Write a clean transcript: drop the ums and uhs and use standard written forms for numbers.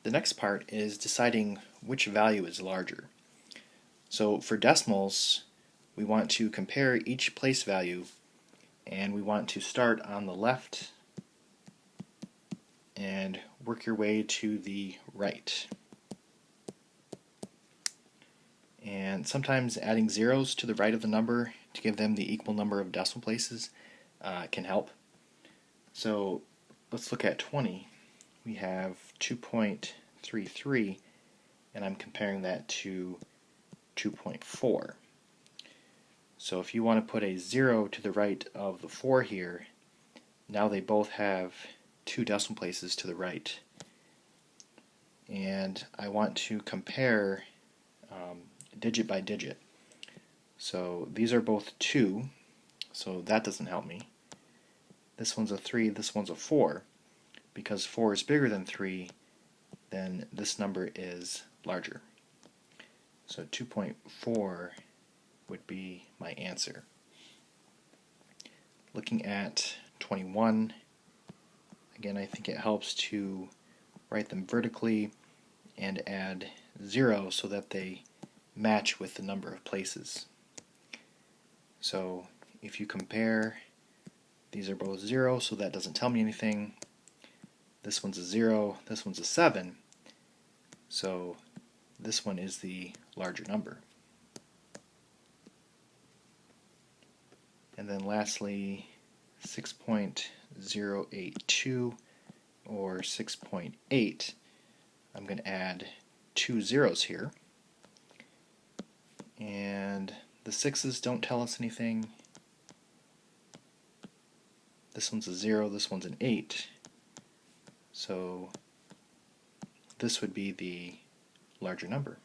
The next part is deciding which value is larger. So for decimals, we want to compare each place value, and we want to start on the left and work your way to the right. And sometimes adding zeros to the right of the number to give them the equal number of decimal places can help. So let's look at 20. We have 2.33, and I'm comparing that to 2.4. So if you want to put a 0 to the right of the 4 here, now they both have 2 decimal places to the right. And I want to compare digit by digit. So these are both 2, so that doesn't help me. This one's a 3, this one's a 4. Because 4 is bigger than 3, then this number is larger. So 2.4 would be my answer. Looking at 21, again, I think it helps to write them vertically and add 0 so that they match with the number of places. So if you compare, these are both 0, so that doesn't tell me anything. This one's a 0, this one's a 7, so this one is the larger number. And then lastly, 6.082 or 6.8, I'm going to add 2 zeros here. And the 6's don't tell us anything. This one's a 0, this one's an 8. So this would be the larger number.